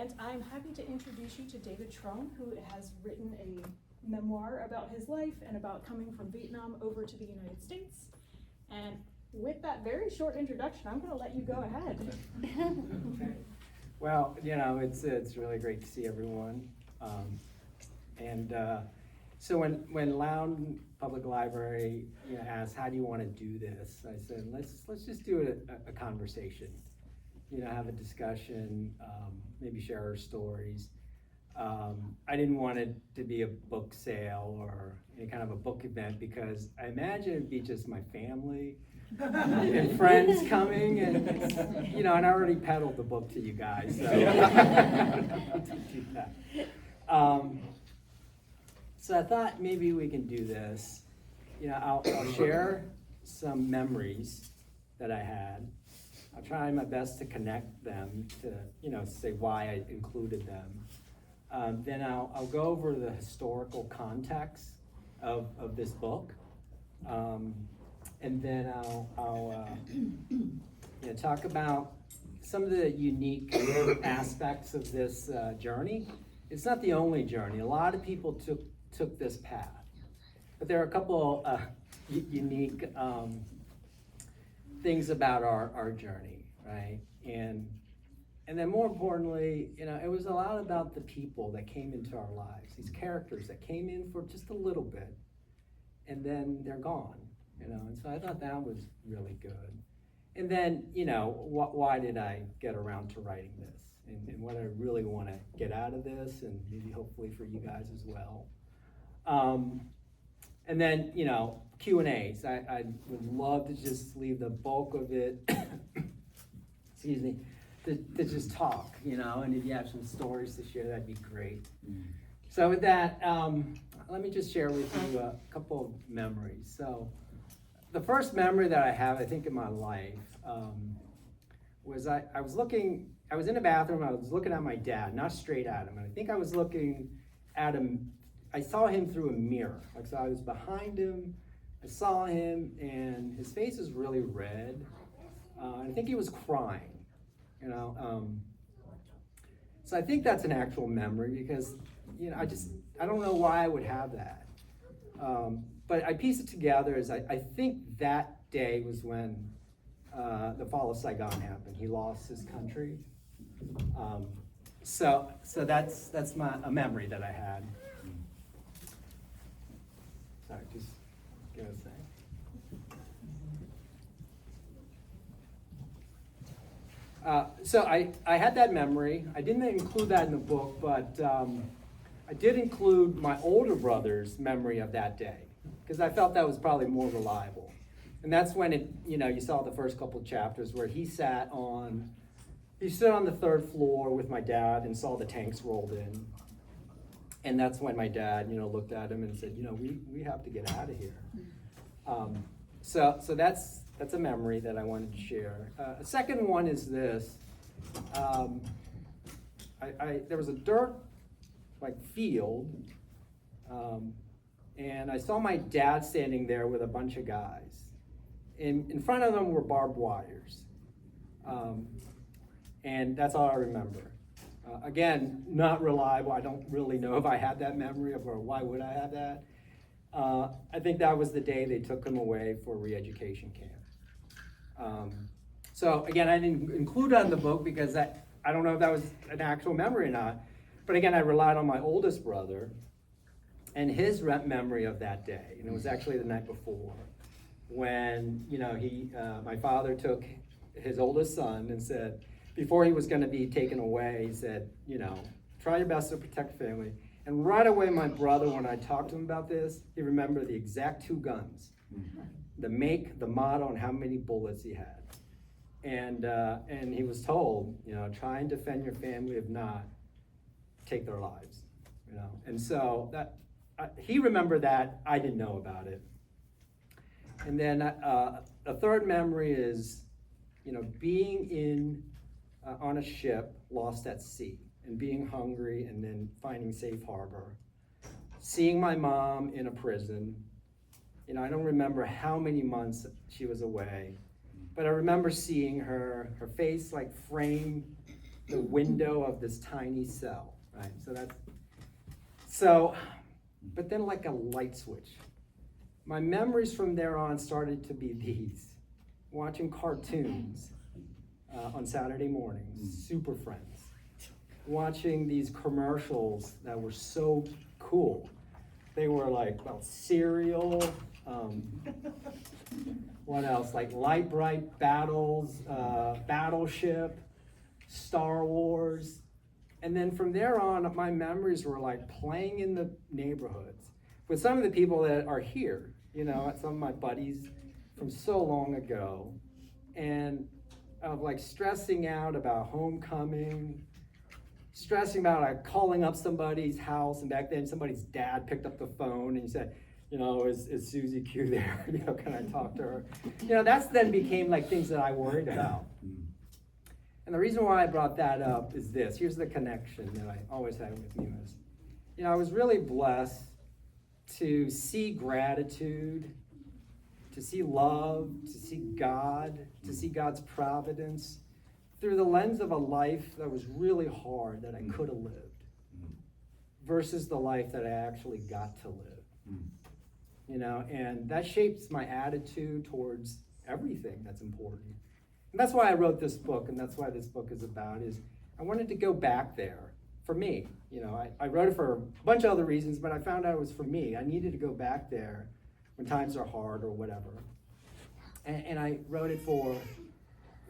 And I'm happy to introduce you to David Trung, who has written a memoir about his life and about coming from Vietnam over to the United States. And with that very short introduction, I'm going to let you go ahead. Okay. Well, you know, it's really great to see everyone. So when Loudon Public Library asked, how do you want to do this? I said, let's just do a conversation. Have a discussion, maybe share our stories. I didn't want it to be a book sale or any kind of a book event, because I imagine it'd be just my family and friends coming, and and I already peddled the book to you guys, so do that. So I thought maybe we can do this. I'll share some memories that I had. I'll try my best to connect them to, say why I included them. Then I'll go over the historical context of this book. And then I'll talk about some of the unique aspects of this journey. It's not the only journey. A lot of people took this path, but there are a couple unique things about our journey, right? And then more importantly, it was a lot about the people that came into our lives, these characters that came in for just a little bit, and then they're gone, and so I thought that was really good. And then, why did I get around to writing this, and what I really want to get out of this, and maybe hopefully for you guys as well. And then, Q&As. I would love to just leave the bulk of it, excuse me, to just talk, and if you have some stories to share, that'd be great. So with that, let me just share with you a couple of memories. So the first memory that I have, I think, in my life, was I was in a bathroom, I was looking at my dad, not straight at him, and I think I was looking at him, I saw him through a mirror. So I was behind him, I saw him, and his face was really red. I think he was crying, So I think that's an actual memory, because, I don't know why I would have that. But I piece it together as I think that day was when the fall of Saigon happened. He lost his country. So that's a memory that I had. Sorry, just give it a second. So I had that memory. I didn't include that in the book, but I did include my older brother's memory of that day, because I felt that was probably more reliable. And that's when you saw the first couple of chapters where he stood on the third floor with my dad and saw the tanks rolled in. And that's when my dad, looked at him and said, we have to get out of here. So that's a memory that I wanted to share. A second one is this. There was a dirt field, and I saw my dad standing there with a bunch of guys. In front of them were barbed wires. And that's all I remember. Again, not reliable. I don't really know if I had that memory, or why would I have that. I think that was the day they took him away for re-education camp. So again, I didn't include it in the book because I don't know if that was an actual memory or not. But again, I relied on my oldest brother and his memory of that day. And it was actually the night before when, my father took his oldest son and said, before he was going to be taken away, he said, try your best to protect family. And right away, my brother, when I talked to him about this, he remembered the exact 2 guns, the make, the model, and how many bullets he had. And he was told, try and defend your family. If not, take their lives. And so he remembered that. I didn't know about it. And then a third memory is, being on a ship lost at sea, and being hungry, and then finding safe harbor. Seeing my mom in a prison. I don't remember how many months she was away, but I remember seeing her face framed the window of this tiny cell, right? But then like a light switch. My memories from there on started to be these. Watching cartoons on Saturday mornings, Super Friends. Watching these commercials that were so cool. They were like, well, cereal, what else? Like Light Bright Battles, Battleship, Star Wars. And then from there on, my memories were like playing in the neighborhoods with some of the people that are here, you know, some of my buddies from so long ago. And of like stressing out about homecoming, stressing about like calling up somebody's house, and back then somebody's dad picked up the phone and he said, you know, is Susie Q there? You know, can I talk to her? You know, that's then became like things that I worried about. And the reason why I brought that up is this. Here's the connection that I always had with me was, you know, I was really blessed to see gratitude, to see love, to see God, to see God's providence through the lens of a life that was really hard that I could have lived versus the life that I actually got to live. You know, and that shapes my attitude towards everything that's important. And that's why I wrote this book, and that's why this book is about, is I wanted to go back there for me. You know, I wrote it for a bunch of other reasons, but I found out it was for me. I needed to go back there when times are hard or whatever. And I wrote it for,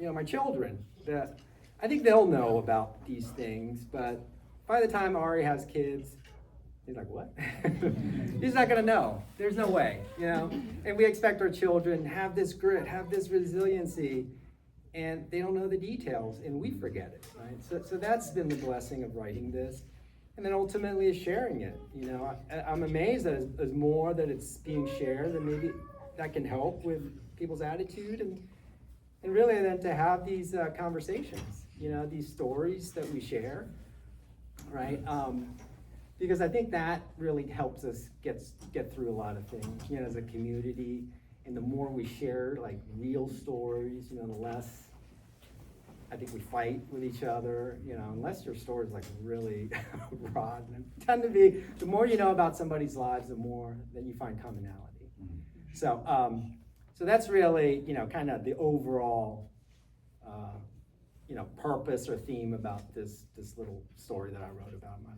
you know, my children. That I think they'll know about these things, but by the time Ari has kids, he's like, what? He's not gonna know. There's no way, you know? And we expect our children have this grit, have this resiliency, and they don't know the details, and we forget it, right? So that's been the blessing of writing this. And then ultimately is sharing it. You know, I'm amazed that as more that it's being shared, and maybe that can help with people's attitude, and really then to have these conversations, you know, these stories that we share, right? Because I think that really helps us get through a lot of things, you know, as a community. And the more we share like real stories, you know, the less I think we fight with each other, you know, unless your story is like really rotten. And tend to be, the more you know about somebody's lives, the more that you find commonality. So that's really, you know, kind of the overall, you know, purpose or theme about this little story that I wrote about my